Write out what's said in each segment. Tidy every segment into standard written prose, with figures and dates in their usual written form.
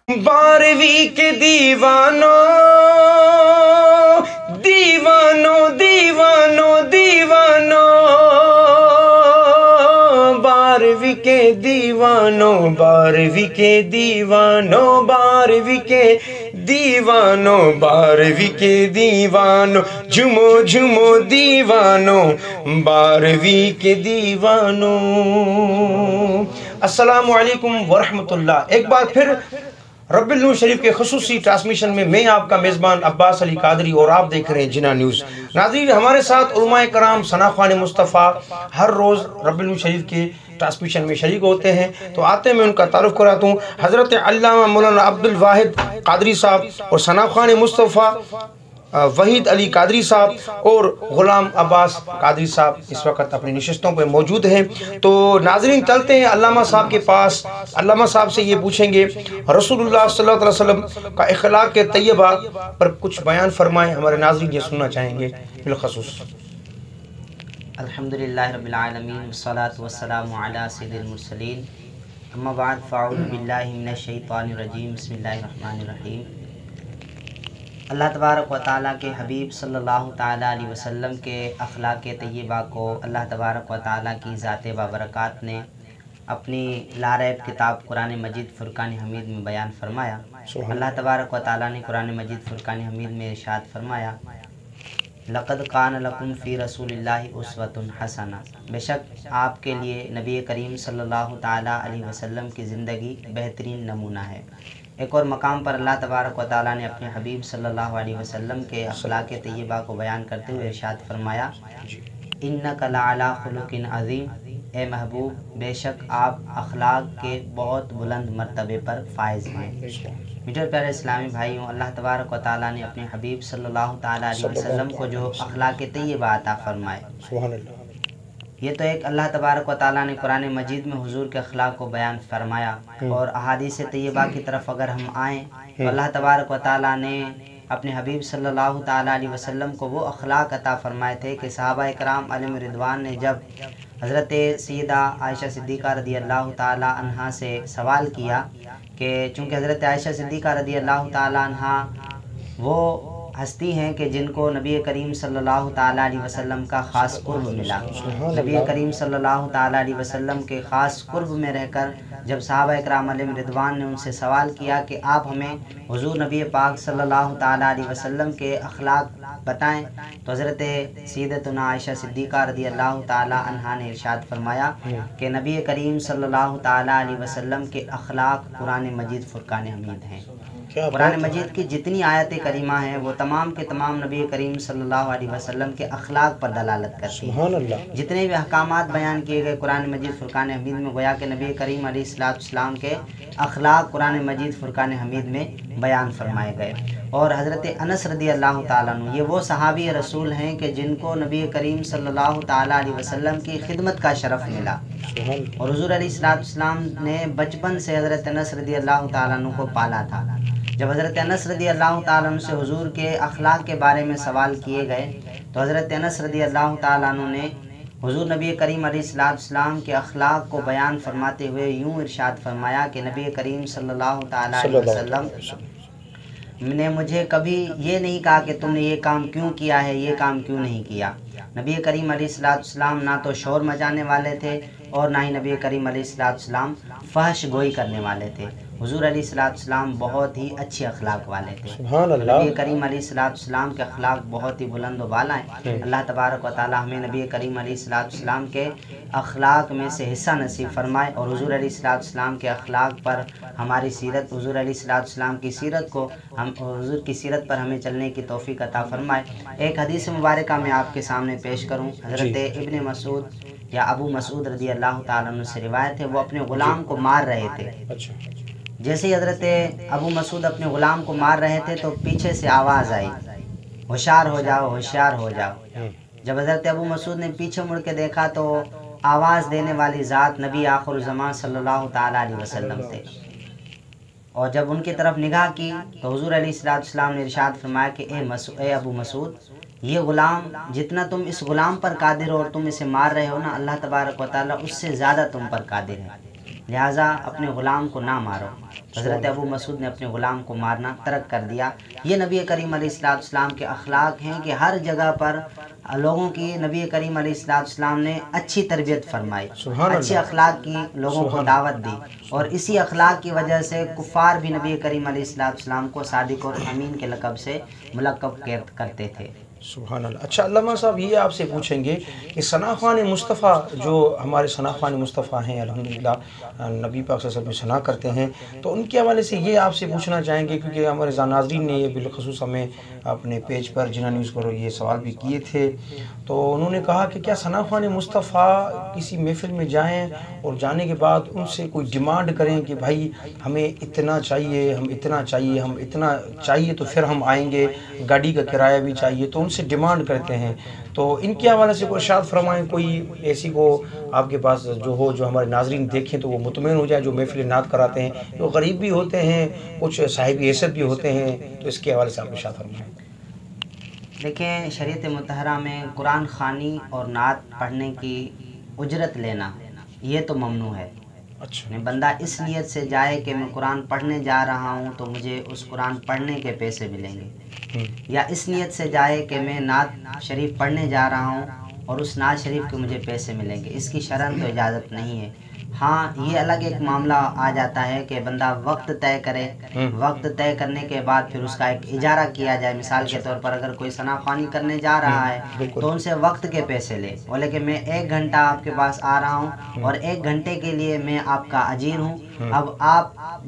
12ویں کے دیوانوں دیوانوں دیوانوں دیوانوں 12ویں کے دیوانوں 12ویں کے دیوانوں 12ویں کے دیوانوں 12ویں کے دیوانوں جھومو جھومو دیوانوں 12ویں کے دیوانوں۔ السلام علیکم ورحمۃ اللہ۔ ایک بار پھر رب النور شریف کے خصوصی ٹرانسمیشن میں آپ کا میزبان عباس علی قادری اور آپ دیکھ رہے ہیں جناح نیوز۔ ناظرین، ہمارے ساتھ علماء کرام ثنا خوان مصطفیٰ ہر روز رب النور شریف کے ٹرانسمیشن میں شریک ہوتے ہیں، تو آتے میں ان کا تعارف کراتا ہوں۔ حضرت علامہ مولانا عبد الواحد قادری صاحب اور ثنا خوان مصطفیٰ وحید علی قادری صاحب اور غلام عباس قادری صاحب اس وقت اپنی نشستوں پہ موجود ہیں۔ تو ناظرین، چلتے ہیں علامہ صاحب کے پاس۔ علامہ صاحب سے یہ پوچھیں گے رسول اللہ صلی اللہ علیہ وسلم کا اخلاق کے طیبہ پر کچھ بیان فرمائیں، ہمارے ناظرین یہ سننا چاہیں گے بالخصوص۔ الحمدللہ رب العالمین والصلاة والسلام علی سید المرسلین، اما بعد فاعوذ باللہ من الشیطان الرجیم، بسم اللہ الرحمن الرحیم۔ اللہ تبارک و تعالیٰ کے حبیب صلی اللہ تعالیٰ علیہ وسلم کے اخلاق طیبہ کو اللہ تبارک و تعالیٰ کی ذات بابرکات نے اپنی لاریب کتاب قرآن مجید فرقان حمید میں بیان فرمایا۔ اللہ تبارک و تعالیٰ نے قرآن مجید فرقان حمید میں ارشاد فرمایا، لقد کان لکم فی رسول اللہ اسوۃ حسنہ، بے شک آپ کے لیے نبی کریم صلی اللہ تعالیٰ علیہ وسلم کی زندگی بہترین نمونہ ہے۔ ایک اور مقام پر اللہ تبارک و تعالیٰ نے اپنے حبیب صلی اللہ علیہ وسلم کے اخلاق طیبہ کو بیان کرتے ہوئے ارشاد فرمایا، انک لعلی خلق عظیم، اے محبوب بے شک آپ اخلاق کے بہت بلند مرتبے پر فائز ہیں۔ میٹھے پیارے اسلامی بھائیوں، اللہ تبارک و تعالیٰ نے اپنے حبیب صلی اللہ تعالیٰ علیہ وسلم کو جو اخلاق طیبہ عطا فرمائے، سبحان اللہ، یہ تو ایک اللہ تبارک و تعالیٰ نے قرآن مجید میں حضور کے اخلاق کو بیان فرمایا، اور احادیث طیبہ کی طرف اگر ہم آئیں تو اللہ تبارک و تعالیٰ نے اپنے حبیب صلی اللہ تعالیٰ علیہ وسلم کو وہ اخلاق عطا فرمائے تھے کہ صحابہ کرام علیہم رضوان نے جب حضرت سیدہ عائشہ صدیقہ رضی اللہ تعالیٰ عنہا سے سوال کیا کہ چونکہ حضرت عائشہ صدیقہ رضی اللہ تعالیٰ عنہا وہ ہستی ہیں کہ جن کو نبی کریم صلی اللہ تعالیٰ علیہ وسلم کا خاص قرب ملا، نبی کریم صلی اللہ تعالیٰ علیہ وسلم کے خاص قرب میں رہ کر جب صحابہ اکرام علیہم رضوان نے ان سے سوال کیا کہ آپ ہمیں حضور نبی پاک صلی اللہ تعالیٰ علیہ وسلم کے اخلاق بتائیں، تو حضرت سیدتنا عائشہ صدیقہ رضی اللہ تعالیٰ عنہا نے ارشاد فرمایا کہ نبی کریم صلی اللہ تعالیٰ علیہ وسلم کے اخلاق قرآن مجید فرقان حمید ہیں۔ قرآن مجید کی جتنی آیت کریمہ ہیں وہ تمام کے تمام نبی کریم صلی اللہ علیہ وسلم کے اخلاق پر دلالت کرتی ہیں۔ جتنے بھی احکامات بیان کیے گئے قرآن مجید فرقان حمید میں، گویا کہ نبی کریم علیہ السلام کے اخلاق قرآن مجید فرقان حمید میں بیان فرمائے گئے۔ اور حضرت انس رضی اللہ تعالیٰ عنہ یہ وہ صحابی رسول ہیں کہ جن کو نبی کریم صلی اللہ تعالیٰ علیہ وسلم کی خدمت کا شرف ملا، اور حضور علیہ السلام نے بچپن سے حضرت انس رضی اللہ تعالیٰ عنہ کو پالا تھا۔ جب حضرت انس رضی اللہ تعالیٰ عنہ سے حضور کے اخلاق کے بارے میں سوال کیے گئے تو حضرت انس رضی اللہ تعالیٰ عنہ نے حضور نبی کریم علیہ السلام کے اخلاق کو بیان فرماتے ہوئے یوں ارشاد فرمایا کہ نبی کریم صلی اللہ تعالیٰ علیہ وسلم نے مجھے کبھی یہ نہیں کہا کہ تم نے یہ کام کیوں کیا ہے، یہ کام کیوں نہیں کیا۔ نبی کریم علیہ السلام نہ تو شور مچانے والے تھے اور نہ ہی نبی کریم علیہ السلام فحش گوئی کرنے والے تھے۔ حضور علیہ السلام بہت ہی اچھے اخلاق والے تھے۔ نبی کریم علیہ السلام کے اخلاق بہت ہی بلند و بالا ہیں۔ اللہ تبارک و تعالی ہمیں نبی کریم علیہ السلام کے اخلاق میں سے حصہ نصیب فرمائے، اور حضور علیہ السلام کے اخلاق پر ہماری سیرت، حضور علیہ السلام کی سیرت کو ہم حضور کی سیرت پر ہمیں چلنے کی توفیق عطا فرمائے۔ ایک حدیث مبارکہ میں آپ کے سامنے پیش کروں۔ حضرت ابن مسعود یا ابو مسعود رضی اللہ تعالیٰ عنہ سے روایت ہے، وہ اپنے غلام کو مار رہے تھے۔ جیسے ہی حضرت ابو مسعود اپنے غلام کو مار رہے تھے تو پیچھے سے آواز آئی، ہوشیار ہو جاؤ، ہوشیار ہو جاؤ۔ جب حضرت ابو مسعود نے پیچھے مڑ کے دیکھا تو آواز دینے والی ذات نبی آخر الزمان صلی اللہ تعالیٰ علیہ وسلم تھے، اور جب ان کی طرف نگاہ کی تو حضور علیہ السلام نے ارشاد فرمایا کہ اے ابو مسعود، یہ غلام جتنا تم اس غلام پر قادر ہو اور تم اسے مار رہے ہو نا، اللہ تبارک و تعالیٰ اس سے زیادہ تم پر قادر ہے۔ لہٰذا اپنے غلام کو نہ مارو۔ حضرت ابو مسعود نے اپنے غلام کو مارنا ترک کر دیا۔ یہ نبی کریم علیہ السلام کے اخلاق ہیں کہ ہر جگہ پر لوگوں کی نبی کریم علیہ السلام نے اچھی تربیت فرمائی، اچھی اخلاق کی لوگوں کو دعوت دی، اور اسی اخلاق کی وجہ سے کفار بھی نبی کریم علیہ السلام کو صادق اور امین کے لقب سے ملقب کرتے تھے۔ سبحان اللہ۔ اچھا علامہ صاحب، یہ آپ سے پوچھیں گے کہ ثنا خوان مصطفیٰ جو ہمارے ثنا خوان مصطفیٰ ہیں، الحمدللہ نبی پاک صلی اللہ علیہ وسلم ثنا کرتے ہیں، تو ان کے حوالے سے یہ آپ سے پوچھنا چاہیں گے، کیونکہ ہمارے ناظرین نے یہ بالخصوص ہمیں اپنے پیج پر جنہ نیوز پر یہ سوال بھی کیے تھے، تو انہوں نے کہا کہ کیا ثنا خوان مصطفیٰ کسی محفل میں جائیں اور جانے کے بعد ان سے کوئی ڈیمانڈ کریں کہ بھائی ہمیں اتنا چاہیے، ہم اتنا چاہیے، ہم اتنا چاہیے تو پھر ہم آئیں گے، گاڑی کا کرایہ بھی چاہیے، تو ان سے ڈیمانڈ کرتے ہیں، تو ان کے حوالے سے کوئی ارشاد فرمائیں، کوئی ایسی کو آپ کے پاس جو ہو، جو ہمارے ناظرین دیکھیں تو وہ مطمئن ہو جائیں، جو محفل نعت کراتے ہیں، جو غریب بھی ہوتے ہیں، کچھ صاحب حیثیت بھی ہوتے ہیں، تو اس کے حوالے سے آپ ارشاد فرمائیں۔ دیکھیں، شریعت مطہرہ میں قرآن خوانی اور نعت پڑھنے کی اجرت لینا یہ تو ممنوع ہے۔ اچھا، بندہ اس نیت سے جائے کہ میں قرآن پڑھنے جا رہا ہوں تو مجھے اس قرآن پڑھنے کے پیسے ملیں گے، یا اس نیت سے جائے کہ میں نعت شریف پڑھنے جا رہا ہوں اور اس نعت شریف کے مجھے پیسے ملیں گے، اس کی شرعاً تو اجازت نہیں ہے۔ ہاں، یہ الگ ایک معاملہ آ جاتا ہے کہ بندہ وقت طے کرے، وقت طے کرنے کے بعد پھر اس کا ایک اجارہ کیا جائے۔ مثال کے طور پر اگر کوئی ثنا خوانی کرنے جا رہا ہے تو ان سے وقت کے پیسے لے، بولے کہ میں 1 گھنٹہ آپ کے پاس آ رہا ہوں اور 1 گھنٹے کے لیے میں آپ کا اجیر ہوں، اب آپ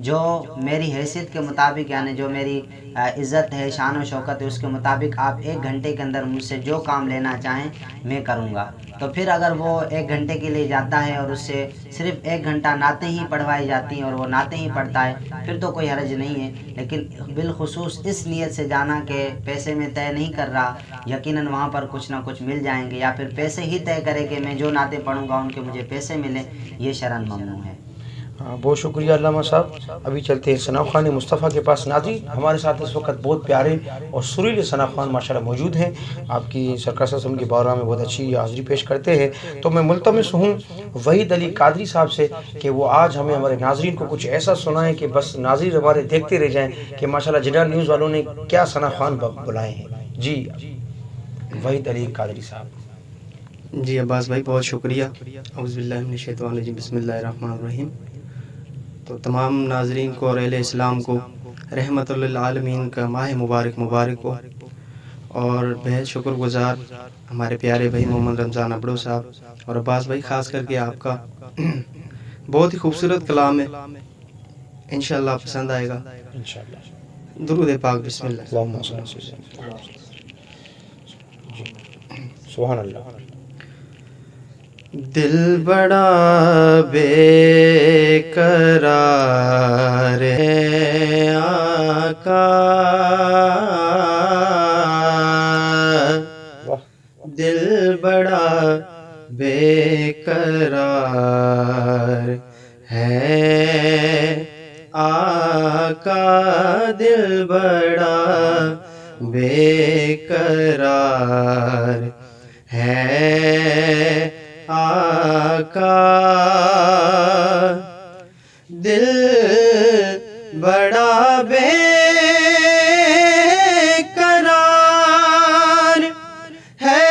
جو میری حیثیت کے مطابق، یعنی جو میری عزت ہے، شان و شوکت ہے، اس کے مطابق آپ 1 گھنٹے کے اندر مجھ سے جو کام لینا چاہیں میں کروں گا۔ تو پھر اگر وہ 1 گھنٹے کے لیے جاتا ہے اور اس سے صرف 1 گھنٹہ نعتیں ہی پڑھوائی جاتی ہیں اور وہ نعتیں ہی پڑھتا ہے، پھر تو کوئی حرج نہیں ہے، لیکن بالخصوص اس نیت سے جانا کہ پیسے میں طے نہیں کر رہا، یقیناً وہاں پر کچھ نہ کچھ مل جائیں گے، یا پھر پیسے ہی طے کرے کہ میں جو نعتیں پڑھوں گا ان کے مجھے پیسے ملیں، یہ شرعاً ممنوع ہے۔ بہت شکریہ علامہ صاحب۔ ابھی چلتے ہیں ثنا خوان مصطفیٰ کے پاس۔ ناظرین، ہمارے ساتھ اس وقت بہت پیارے اور سریلے ثنا خوان ماشاءاللہ موجود ہیں، آپ کی سرکار صلی اللہ علیہ وسلم کی بارگاہ میں بہت اچھی حاضری پیش کرتے ہیں، تو میں ملتمس ہوں وحید علی قادری صاحب سے کہ وہ آج ہمیں ہمارے ناظرین کو کچھ ایسا سنائیں کہ بس ناظرین ہمارے دیکھتے رہ جائیں کہ ماشاءاللہ جڈا نیوز والوں نے کیا ثنا خوان بلائے ہیں۔ جی وحید علی قادری صاحب۔ جی عباس بھائی، بہت شکریہ۔ اعوذ باللہ من الشیطان الرجیم، بسم اللہ الرحمن الرحیم۔ تو تمام ناظرین کو اور اہل اسلام کو رحمت للعالمین کا ماہ مبارک ہو، اور بہت شکر گزار ہمارے پیارے بھائی محمد رمضان ابڑو صاحب اور عباس بھائی، خاص کر کے آپ کا بہت ہی خوبصورت کلام ہے، انشاءاللہ پسند آئے گا۔ انشاءاللہ۔ درود پاک، بسم اللہ۔ اللہم صلی اللہ علیہ وسلم۔ جی سبحان اللہ۔ دل بڑا بے قرار ہے آقا، دل بڑا بے قرار ہے آقا، دل بڑا بے قرار ہے آقا، دل بڑا بے قرار ہے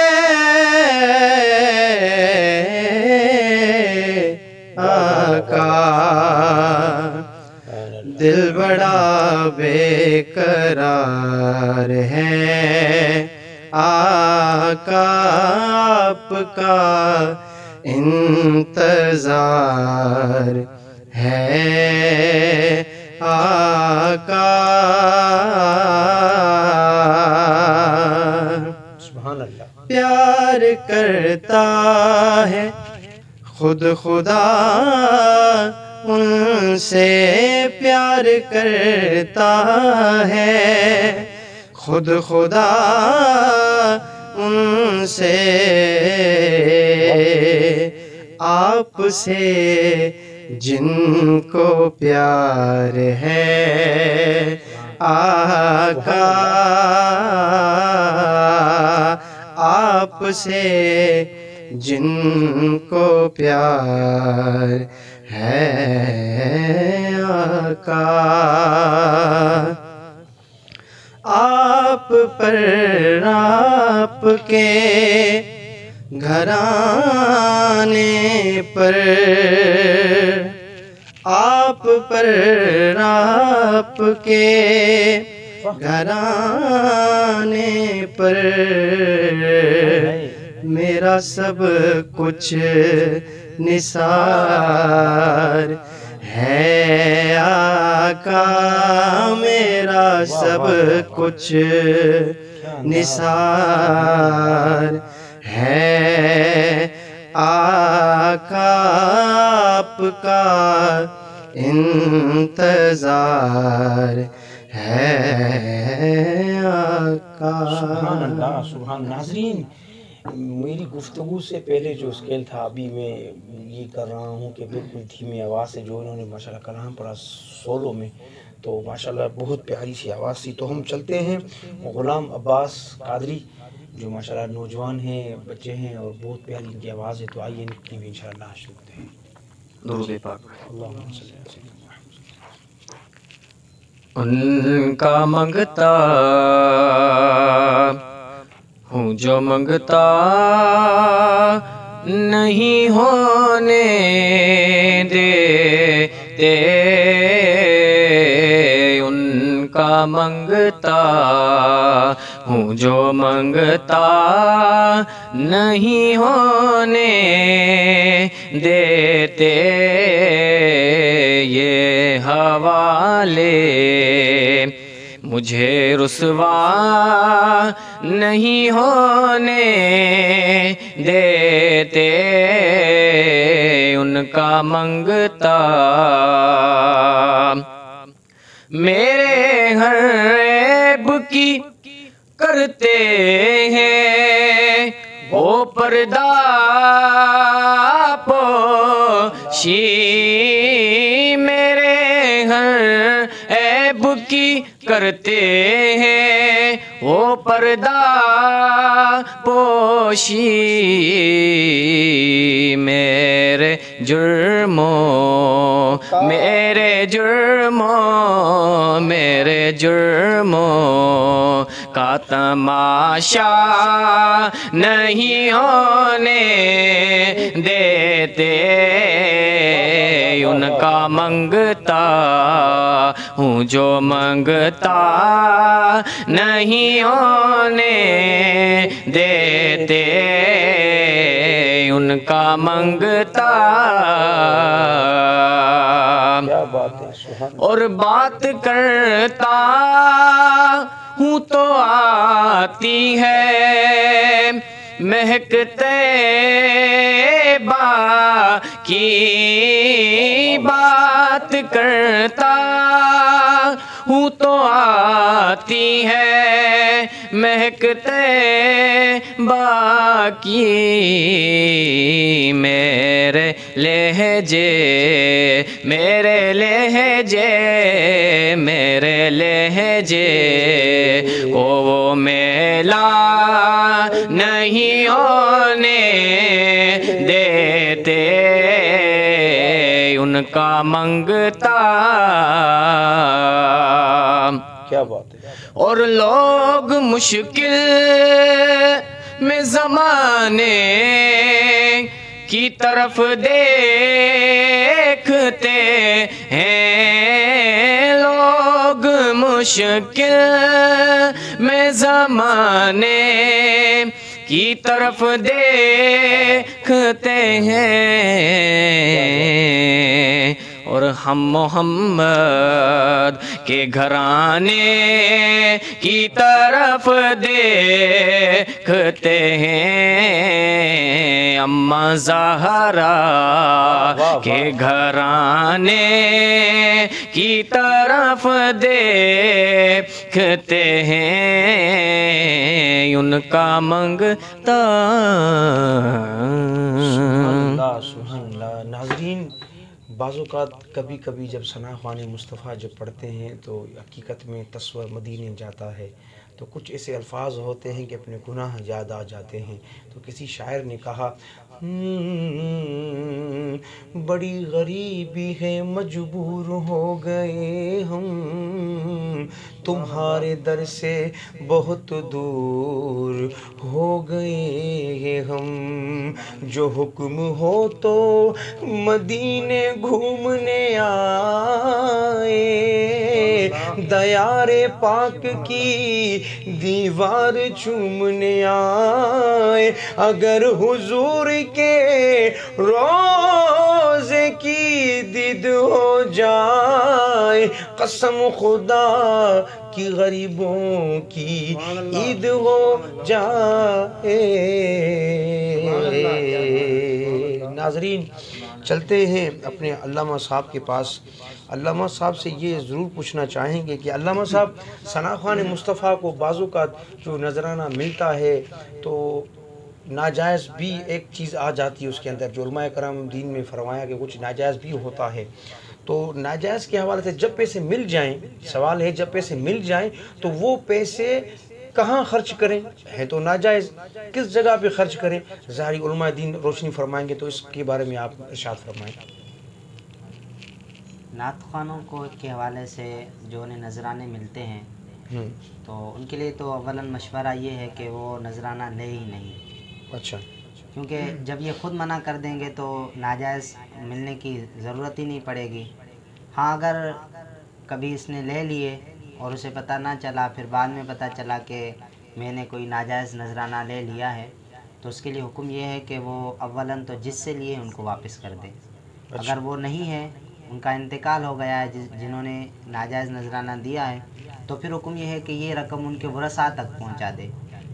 آقا، دل بڑا بے قرار ہے آقا، آپ کا انتظار ہے آقا۔ سبحان اللہ۔ پیار کرتا ہے خود خدا ان سے، پیار کرتا ہے خود خدا ان سے، آپ سے جن کو پیار ہے آقا، آپ سے جن کو پیار ہے آقا، آپ پر آپ کے گھرانے پر، آپ پر آپ کے گھرانے پر میرا سب کچھ نثار ہے آقا، میرا سب کچھ نثار ہے آقا، آپ کا انتظار ہے آقا۔ سبحان اللہ، سبحان۔ ناظرین، میری گفتگو سے پہلے جو اسکیل تھا ابھی میں یہ کر رہا ہوں کہ بالکل دھیمی آواز سے جو انہوں نے ماشاءاللہ کلام پڑھا سولو میں، تو ماشاءاللہ بہت پیاری سی آواز تھی۔ تو ہم چلتے ہیں غلام عباس قادری جو ماشاءاللہ نوجوان ہیں، بچے ہیں اور بہت پیاری ان کی آواز ہے، تو آئیے ان کی بھی انشاءاللہ شروع کرتے ہیں۔ درود پاک۔ اللہم صلی اللہ علیہ وسلم۔ ان کا منگتا ہوں جو منگتا نہیں ہونے دیتے، ان کا منگتا ہوں جو منگتا نہیں ہونے دیتے، یہ حوالے مجھے رسوا نہیں ہونے دیتے، ان کا منگتا میرے ہر عیب کی کرتے ہیں وہ پردہ پوشی، میرے ہر عیب کی کرتے ہیں وہ پردہ پوشی، میرے جرموں کا تماشا نہیں ہونے دیتے، ان کا منگتا ہوں جو منگتا نہیں ہونے دیتے، ان کا منگتا۔ کیا بات ہے، سبحان اللہ۔ اور بات کرتا ہوں تو آتی ہے مہک طیبہ کی، بات کرتا ہوں تو آتی ہے مہک طیبہ کی، میرے لہجے کو وہ میلا نہیں ہونے دیتے، ان کا منگتا۔ کیا بات ہے۔ اور لوگ مشکل میں زمانے کی طرف دیکھتے ہیں، لوگ مشکل میں زمانے کی طرف دیکھتے ہیں، اور ہم محمد کے گھرانے کی طرف دیکھتے ہیں، اماں زہرا کے گھرانے کی طرف دیکھتے ہیں، ان کا منگتا۔ سبحان اللہ، سبحان اللہ۔ ناظرین، بعض اوقات کبھی کبھی جب ثنا خوان مصطفیٰ جب پڑھتے ہیں تو حقیقت میں تصور مدینے جاتا ہے، تو کچھ ایسے الفاظ ہوتے ہیں کہ اپنے گناہ یاد آ جاتے ہیں. تو کسی شاعر نے کہا بڑی غریبی ہے مجبور ہو گئے ہم تمہارے در سے بہت دور ہو گئے ہم جو حکم ہو تو مدینے گھومنے آئے دیار پاک کی دیوار چومنے آئے اگر حضور کے روزے کی دید ہو جائے قسم خدا کی غریبوں کی عید ہو جائے. ناظرین چلتے ہیں اپنے علامہ صاحب کے پاس. علامہ صاحب سے یہ ضرور پوچھنا چاہیں گے کہ علامہ صاحب ثنا خوان مصطفیٰ کو بعض اوقات جو نذرانہ ملتا ہے تو ناجائز بھی ایک چیز آ جاتی ہے اس کے اندر, جو علماء کرام دین میں فرمایا کہ کچھ ناجائز بھی ہوتا ہے. تو ناجائز کے حوالے سے جب پیسے مل جائیں, سوال ہے جب پیسے مل جائیں تو وہ پیسے کہاں خرچ کریں؟ ہے تو ناجائز, کس جگہ پہ خرچ کریں؟ ظاہری علماء دین روشنی فرمائیں گے تو اس کے بارے میں آپ ارشاد فرمائیں. نعت خوانوں کو کے حوالے سے جو انہیں نذرانے ملتے ہیں تو ان کے لیے تو اولاً مشورہ یہ ہے کہ وہ نذرانہ لے ہی نہیں. اچھا. کیونکہ جب یہ خود منع کر دیں گے تو ناجائز ملنے کی ضرورت ہی نہیں پڑے گی. ہاں اگر کبھی اس نے لے لیے اور اسے پتہ نہ چلا, پھر بعد میں پتہ چلا کہ میں نے کوئی ناجائز نذرانہ لے لیا ہے, تو اس کے لیے حکم یہ ہے کہ وہ اولاً تو جس سے لیے ان کو واپس کر دیں. اگر وہ نہیں ہے, ان کا انتقال ہو گیا ہے جنہوں نے ناجائز نذرانہ دیا ہے, تو پھر حکم یہ ہے کہ یہ رقم ان کے ورثاء تک پہنچا دے.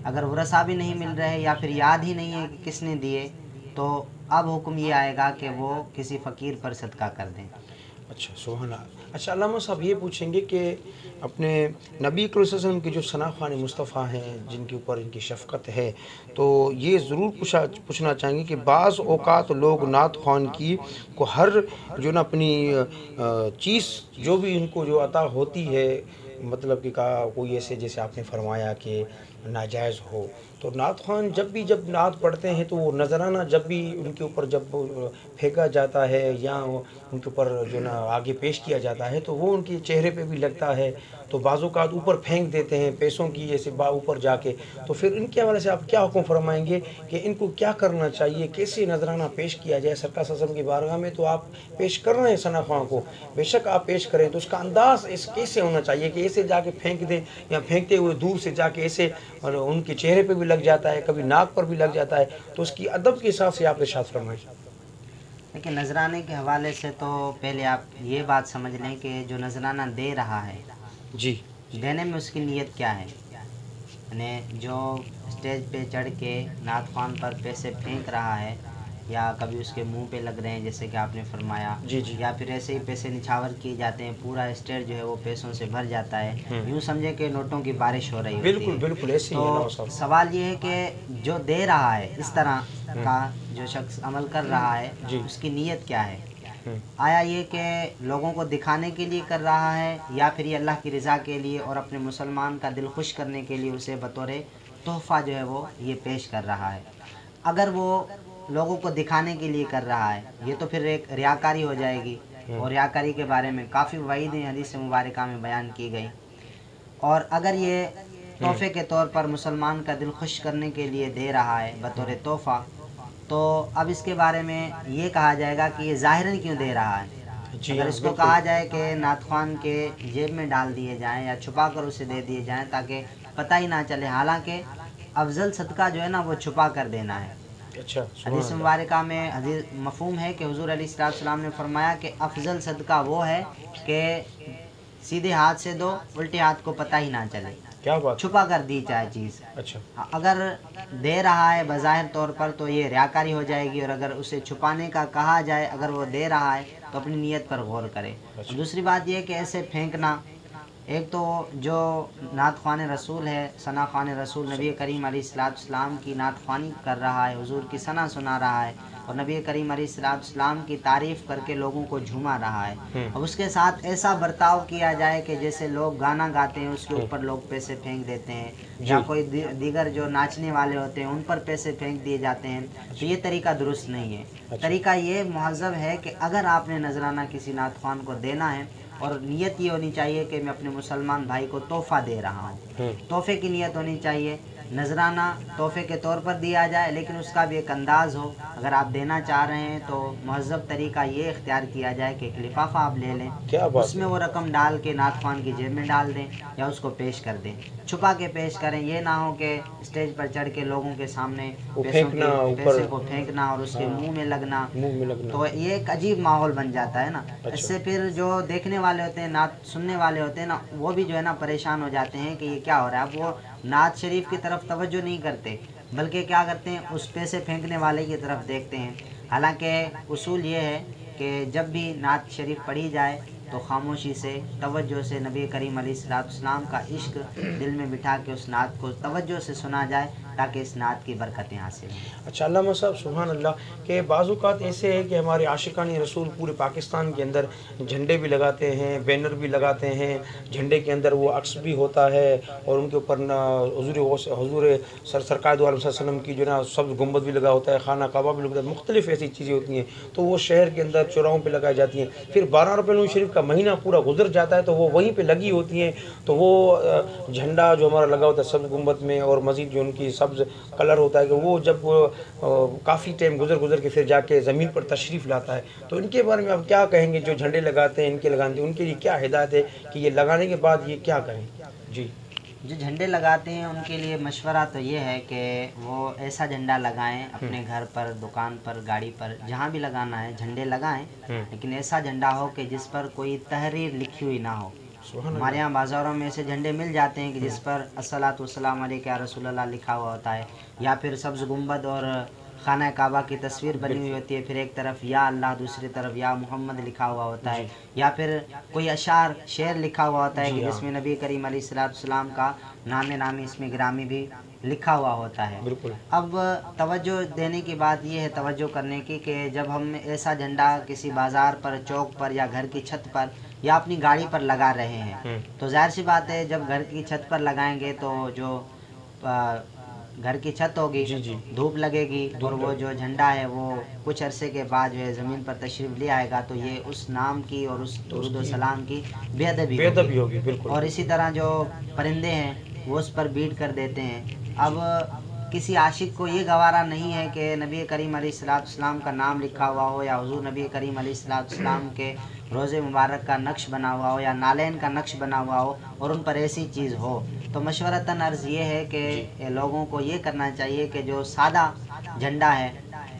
اگر ورثاء بھی نہیں مل رہے یا پھر یاد ہی نہیں ہے کہ کس نے دیے, تو اب حکم یہ آئے گا کہ وہ کسی فقیر پر صدقہ کر دیں. اچھا سبحان اللہ. اچھا علامہ صاحب یہ پوچھیں گے کہ اپنے نبی کریم صلی اللہ علیہ وسلم کے جو ثنا خوان مصطفیٰ ہیں جن کے اوپر ان کی شفقت ہے, تو یہ ضرور پوچھنا چاہیں گے کہ بعض اوقات لوگ نعت خوان کی کو ہر جو نا اپنی چیز جو بھی ان کو جو عطا ہوتی ہے, مطلب کہ کہا کوئی ایسے جیسے آپ نے فرمایا کہ ناجائز ہو, تو نعت خوان جب نعت پڑھتے ہیں تو وہ نذرانہ جب بھی ان کے اوپر جب پھینکا جاتا ہے یا ان کے اوپر جو نا آگے پیش کیا جاتا ہے تو وہ ان کے چہرے پہ بھی لگتا ہے, تو بعض اوقات اوپر پھینک دیتے ہیں پیسوں کی ایسے اوپر جا کے. تو پھر ان کے حوالے سے آپ کیا حکم فرمائیں گے کہ ان کو کیا کرنا چاہیے, کیسے نذرانہ پیش کیا جائے؟ سرکار صلی اللہ علیہ وسلم کی بارگاہ میں تو آپ پیش کر رہے ہیں ثنا خوان کو, بے شک آپ پیش کریں, تو اس کا انداز کیسے ہونا چاہیے کہ ایسے جا کے پھینک دیں یا پھینکتے ہوئے دور سے جا کے ایسے ان کے چہرے پہ بھی لگ جاتا ہے, کبھی ناک پر بھی لگ جاتا ہے, تو اس کی ادب کے حساب سے آپ ارشاد فرمائیں. لیکن نذرانے کے حوالے سے تو پہلے آپ یہ بات سمجھ لیں کہ جو نذرانہ دے رہا ہے جی, دینے میں اس کی نیت کیا ہے. یعنی جو اسٹیج پہ چڑھ کے نعت خوان پر پیسے پھینک رہا ہے یا کبھی اس کے منہ پہ لگ رہے ہیں جیسے کہ آپ نے فرمایا, جی جی, یا پھر ایسے ہی پیسے نچھاور کیے جاتے ہیں, پورا اسٹیج جو ہے وہ پیسوں سے بھر جاتا ہے, یوں سمجھے کہ نوٹوں کی بارش ہو رہی ہوتی ہے. بالکل ایسے ہی تو سوال یہ ہے کہ جو دے رہا ہے اس طرح کا جو شخص عمل کر رہا ہے اس کی نیت کیا ہے. آیا یہ کہ لوگوں کو دکھانے کے لیے کر رہا ہے یا پھر یہ اللہ کی رضا کے لیے اور اپنے مسلمان کا دل خوش کرنے کے لیے اسے بطور تحفہ جو ہے وہ یہ پیش کر رہا ہے. اگر وہ لوگوں کو دکھانے کے لیے کر رہا ہے یہ تو پھر ایک ریاکاری ہو جائے گی, اور ریاکاری کے بارے میں کافی وعیدیں حدیث مبارکہ میں بیان کی گئی. اور اگر یہ تحفے کے طور پر مسلمان کا دل خوش کرنے کے لیے دے رہا ہے بطور تحفہ, تو اب اس کے بارے میں یہ کہا جائے گا کہ یہ ظاہراً کیوں دے رہا ہے. اگر اس کو کہا جائے کہ نعت خوان کے جیب میں ڈال دیے جائیں یا چھپا کر اسے دے دیے جائیں تاکہ پتہ ہی نہ چلے, حالانکہ افضل صدقہ جو ہے نا وہ چھپا کر دینا ہے. حدیث مبارکہ میں حدیث مفہوم ہے کہ حضور علیہ السلام نے فرمایا کہ افضل صدقہ وہ ہے کہ سیدھے ہاتھ سے دو, الٹے ہاتھ کو پتہ ہی نہ چلے, کیا بات, چھپا کر دی چاہے چیز. اچھا, اگر دے رہا ہے بظاہر طور پر تو یہ ریاکاری ہو جائے گی, اور اگر اسے چھپانے کا کہا جائے اگر وہ دے رہا ہے تو اپنی نیت پر غور کرے. دوسری بات یہ کہ ایسے پھینکنا, ایک تو جو نعت خوان رسول ہے, ثنا خوان رسول نبی کریم علیہ السلام کی نعت خوانی کر رہا ہے, حضور کی ثنا سنا رہا ہے, اور نبی کریم علیہ السلام کی تعریف کر کے لوگوں کو جھوما رہا ہے. اب اس کے ساتھ ایسا برتاؤ کیا جائے کہ جیسے لوگ گانا گاتے ہیں اس کے اوپر لوگ پیسے پھینک دیتے ہیں, یا کوئی دیگر جو ناچنے والے ہوتے ہیں ان پر پیسے پھینک دیے جاتے ہیں, تو یہ طریقہ درست نہیں ہے. طریقہ یہ مہذب ہے کہ اگر آپ نے نذرانہ کسی نعت خوان کو دینا ہے, اور نیت یہ ہونی چاہیے کہ میں اپنے مسلمان بھائی کو تحفہ دے رہا ہوں, تحفے کی نیت ہونی چاہیے. نذرانہ تحفے کے طور پر دیا جائے, لیکن اس کا بھی ایک انداز ہو. اگر آپ دینا چاہ رہے ہیں تو مہذب طریقہ یہ اختیار کیا جائے کہ ایک لفافہ آپ لے لیں, اس میں وہ رقم ڈال کے نعت خوان کی جیب میں ڈال دیں یا اس کو پیش کر دیں, چھپا کے پیش کریں. یہ نہ ہو کہ اسٹیج پر چڑھ کے لوگوں کے سامنے پیسے کو پھینکنا اور اس کے منہ میں لگنا, تو یہ ایک عجیب ماحول بن جاتا ہے نا. اس سے پھر جو دیکھنے والے ہوتے ہیں, نعت سننے والے ہوتے ہیں نا, وہ بھی جو ہے نا پریشان ہو جاتے ہیں کہ یہ کیا ہو رہا ہے. اب وہ نعت شریف کی طرف توجہ نہیں کرتے, بلکہ کیا کرتے ہیں, اس پیسے پھینکنے والے کی طرف دیکھتے ہیں. حالانکہ اصول یہ ہے کہ جب بھی نعت شریف پڑھی جائے تو خاموشی سے, توجہ سے نبی کریم علیہ السلام کا عشق دل میں بٹھا کے اس نعت کو توجہ سے سنا جائے, تاکہ اس نعت کی برکتیں حاصل ہوں. اچھا علامہ صاحب سبحان اللہ, کہ بعض اوقات ایسے ہے کہ ہمارے عاشقان رسول پورے پاکستان کے اندر جھنڈے بھی لگاتے ہیں, بینر بھی لگاتے ہیں, جھنڈے کے اندر وہ عکس بھی ہوتا ہے, اور ان کے اوپر حضور سرکار دو علیہ وسلم کی جو نا سبز گنبد بھی لگا ہوتا ہے, خانہ کعبہ بھی لگا ہوتا ہے, مختلف ایسی چیزیں ہوتی ہیں. تو وہ شہر کے اندر چوراہوں پہ لگائی جاتی ہیں. پھر 12 ربیع الاول شریف کا مہینہ پورا گزر جاتا ہے تو وہ وہیں پہ لگی ہوتی ہیں. تو وہ جھنڈا جو ہمارا لگا ہوتا ہے سبز گنبد میں, اور مزید جو ان کی سبز کلر ہوتا ہے, کہ وہ جب کافی ٹائم گزر کے پھر جا کے زمین پر تشریف لاتا ہے. تو ان کے بارے میں آپ کیا کہیں گے, جو جھنڈے لگاتے ہیں ان کے لگاتے ہیں, ان کے لیے کیا ہدایت ہے کہ یہ لگانے کے بعد یہ کیا کریں؟ جی, جو جھنڈے لگاتے ہیں ان کے لیے مشورہ تو یہ ہے کہ وہ ایسا جھنڈا لگائیں, اپنے گھر پر, دکان پر, گاڑی پر, جہاں بھی لگانا ہے جھنڈے لگائیں, لیکن ایسا جھنڈا ہو کہ جس پر کوئی تحریر لکھی ہوئی نہ ہو. ہمارے یہاں بازاروں میں ایسے جھنڈے مل جاتے ہیں کہ جس پر الصلاۃ والسلام علیک یا رسول اللہ لکھا ہوا ہوتا ہے, یا پھر سبز گنبد اور خانہ کعبہ کی تصویر بنی ہوئی ہوتی ہے, پھر ایک طرف یا اللہ, دوسری طرف یا محمد لکھا ہوا ہوتا ہے, یا پھر کوئی اشعار شعر لکھا ہوا ہوتا ہے کہ جس میں نبی کریم علیہ السلام کا نامی اس میں گرامی بھی لکھا ہوا ہوتا ہے. اب توجہ دینے کی بات یہ ہے, توجہ کرنے کی, کہ جب ہم ایسا جھنڈا کسی بازار پر, چوک پر, یا گھر کی چھت پر, یا اپنی گاڑی پر لگا رہے ہیں, تو ظاہر سی بات ہے جب گھر کی چھت پر لگائیں گے تو جو گھر کی چھت ہوگی, دھوپ لگے گی, اور وہ جو جھنڈا ہے وہ کچھ عرصے کے بعد جو ہے زمین پر تشریف لے آئے گا, تو یہ اس نام کی اور اس درود و سلام کی بے ادبی ہوگی. اور اسی طرح جو پرندے ہیں وہ اس پر بیٹھ کر دیتے ہیں. اب کسی عاشق کو یہ گوارا نہیں ہے کہ نبی کریم علیہ السلام کا نام لکھا ہوا ہو, یا حضور نبی کریم علیہ السلام کے روزے مبارک کا نقش بنا ہوا ہو, یا نالین کا نقش بنا ہوا ہو, اور ان پر ایسی چیز ہو. تو مشورتاً عرض یہ ہے کہ لوگوں کو یہ کرنا چاہیے کہ جو سادہ جھنڈا ہے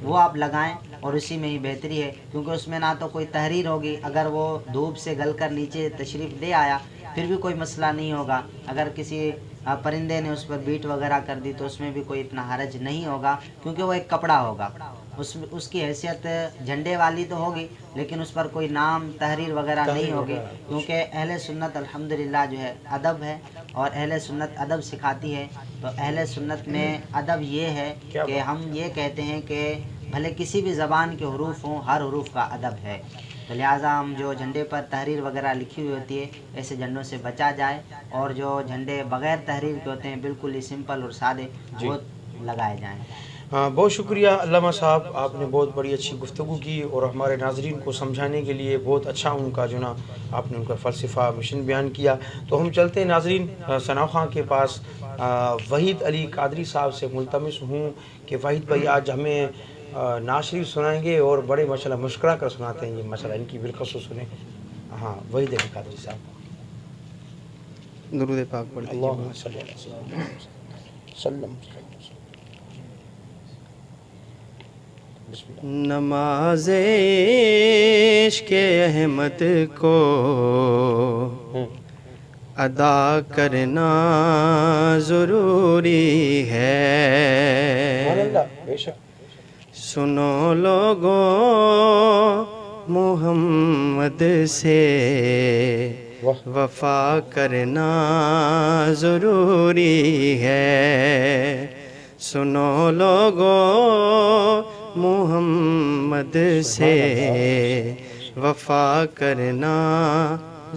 وہ آپ لگائیں, اور اسی میں ہی بہتری ہے, کیونکہ اس میں نہ تو کوئی تحریر ہوگی. اگر وہ دھوپ سے گل کر نیچے تشریف لے آیا پھر بھی کوئی مسئلہ نہیں ہوگا. اگر کسی پرندے نے اس پر بیٹ وغیرہ کر دی تو اس میں بھی کوئی اتنا حرج نہیں ہوگا, کیونکہ وہ ایک کپڑا ہوگا. اس کی حیثیت جھنڈے والی تو ہوگی, لیکن اس پر کوئی نام تحریر وغیرہ نہیں ہوگی, کیونکہ اہل سنت الحمدللہ جو ہے ادب ہے, اور اہل سنت ادب سکھاتی ہے. تو اہل سنت میں ادب یہ ہے کہ ہم یہ کہتے ہیں کہ بھلے کسی بھی زبان کے حروف ہوں, ہر حروف کا ادب ہے. تو لہٰذا ہم جو جھنڈے پر تحریر وغیرہ لکھی ہوئی ہوتی ہے ایسے جھنڈوں سے بچا جائے, اور جو جھنڈے بغیر تحریر کے ہوتے ہیں بالکل ہی سمپل اور سادے, وہ لگائے جائیں. بہت شکریہ علامہ صاحب, آپ نے بہت بڑی اچھی گفتگو کی, اور ہمارے ناظرین کو سمجھانے کے لیے بہت اچھا ان کا جو نا آپ نے ان کا فلسفہ مشن بیان کیا. تو ہم چلتے ہیں ناظرین ثنا خان کے پاس. وحید علی قادری صاحب سے ملتمس ہوں کہ وحید بھائی آج ہمیں نعت شریف سنائیں گے, اور بڑے ماشاءاللہ مسکرا کر سناتے ہیں. یہ ماشاءاللہ ان کی بالخصوص سنیں. ہاں, وحید علی قادری صاحب. درود پاک پڑھتے ہیں. اللہم صلی اللہ علیہ وسلم. نماز عشق احمد کو ادا کرنا ضروری ہے. سنو لوگوں محمد سے وفا کرنا ضروری ہے. سنو لوگوں محمد سے وفا کرنا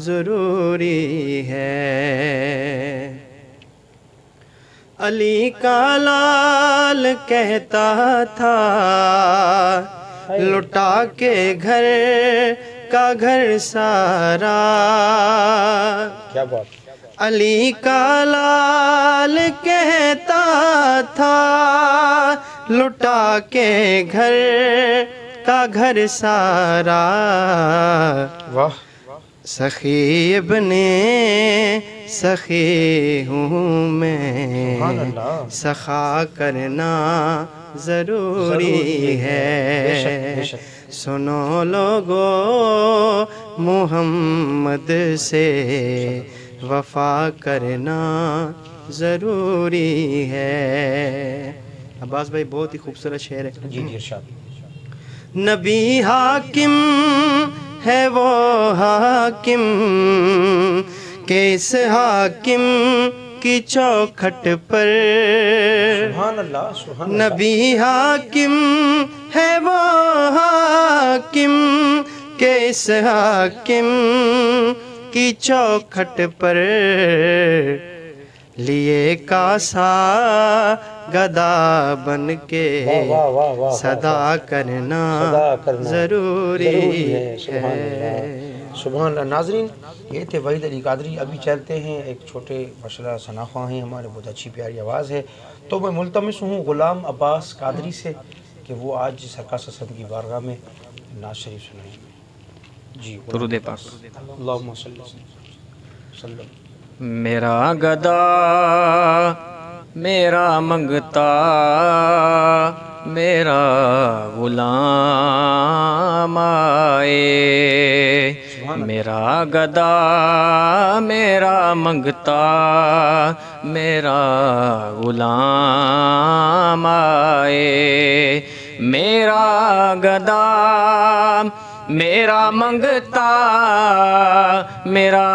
ضروری ہے۔ علی کا لال کہتا تھا لٹا کے گھر کا گھر سارا، کیا بات، علی کا لال کہتا تھا لٹا کے گھر کا گھر سارا، واہ، سخی ابن سخی ہوں میں، سبحان اللہ، سخا کرنا ضروری ہے۔ بے شک۔ سنو لوگو محمد سے وفا کرنا ضروری ہے۔ عباس بھائی بہت ہی خوبصورت شعر ہے۔ جی جی ارشاد۔ نبی حاکم ہے وہ حاکم کہ اس حاکم کی چوکھٹ پر، سبحان اللہ، سبحان اللہ، نبی حاکم ہے وہ حاکم کہ اس حاکم کی چوکھٹ پر، لیے کاسا گدا بن کے واہ واہ واہ، صدا کرنا ضروری ہے۔ سبحان اللہ۔ ناظرین، یہ تھے وحید علی قادری۔ ابھی چلتے ہیں، ایک چھوٹے ماشاءاللہ ثناخواں ہیں ہمارے، بہت اچھی پیاری آواز ہے، تو میں ملتمس ہوں غلام عباس قادری سے کہ وہ آج سرکار سسم کی بارگاہ میں نعت شریف سنائیں گے۔ جی، درود پاک۔ اللہم صلی اللہ وسلم۔ میرا گدا میرا منگتا میرا غلام آئے، میرا گدا میرا منگتا میرا غلام آئے، میرا گدا میرا منگتا میرا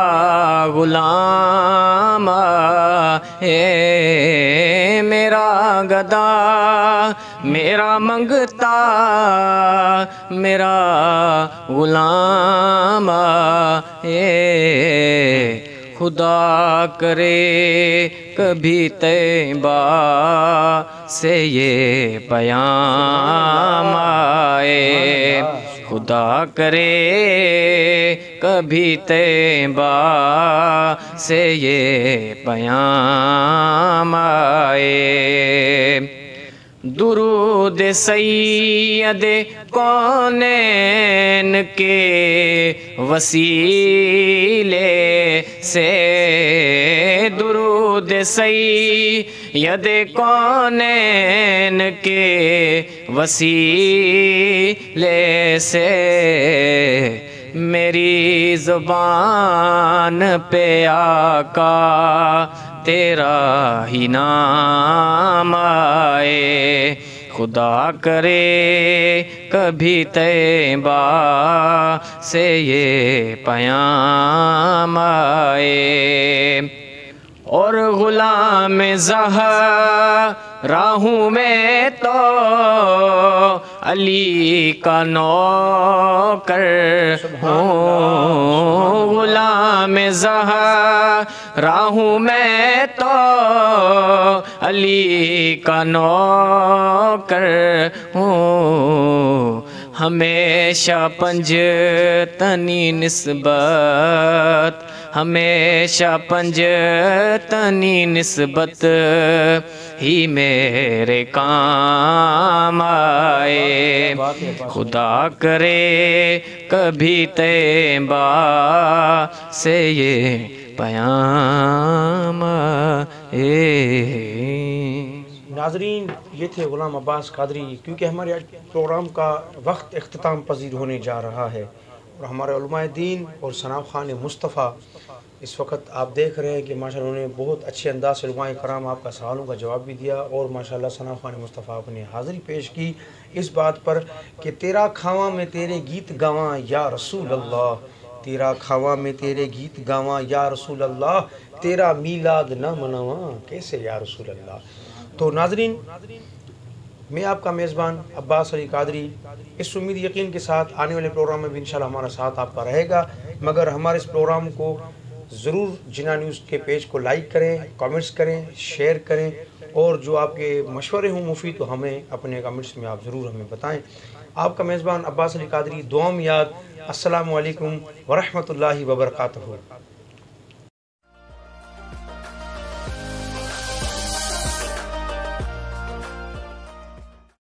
غلام ہے، میرا گدا میرا منگتا میرا غلام ہے، خدا کرے کبھی طیبہ سے یہ پیام آئے، خدا کرے کبھی طیبہ سے یہ پیام آئے، درود سید کونین کے وسیلے سے، درود سید کونین کے وسیلے سے، میری زبان پہ آقا تیرا ہی نام آئے، خدا کرے کبھی طیبہ سے یہ پیام آئے، اور غلام زہرا ہوں میں تو علی کا نوکر ہوں، غلام زہرا ہوں میں تو علی کا نوکر ہوں، ہمیشہ پنجتنی نسبت، ہمیشہ پنجتنی نسبت ہی میرے کام آئے، خدا کرے کبھی طیبہ سے یہ پیام آئے۔ ناظرین، یہ تھے غلام عباس قادری۔ کیونکہ ہمارے پروگرام کا وقت اختتام پذیر ہونے جا رہا ہے اور ہمارے علماء دین اور ثناخوان مصطفیٰ اس وقت آپ دیکھ رہے ہیں کہ ماشاءاللہ انہوں نے بہت اچھے انداز سے علماء کرام آپ کا سوالوں کا جواب بھی دیا، اور ماشاءاللہ ثناخوان مصطفیٰ آپ نے حاضری پیش کی اس بات پر کہ تیرا کھاواں میں تیرے گیت گاواں یا رسول اللہ، تیرا کھاواں میں تیرے گیت گاواں یا رسول اللہ، تیرا میلاد نہ مناواں کیسے یا رسول اللہ۔ تو ناظرین، میں آپ کا میزبان عباس علی قادری اس امید یقین کے ساتھ آنے والے پروگرام میں بھی انشاءاللہ ہمارا ساتھ آپ کا رہے گا، مگر ہمارے اس پروگرام کو ضرور جناح نیوز کے پیج کو لائک کریں، کامنٹس کریں، شیئر کریں، اور جو آپ کے مشورے ہوں مفید تو ہمیں اپنے کامنٹس میں آپ ضرور ہمیں بتائیں۔ آپ کا میزبان عباس علی قادری، دعا میں یاد۔ السلام علیکم ورحمۃ اللہ وبرکاتہ۔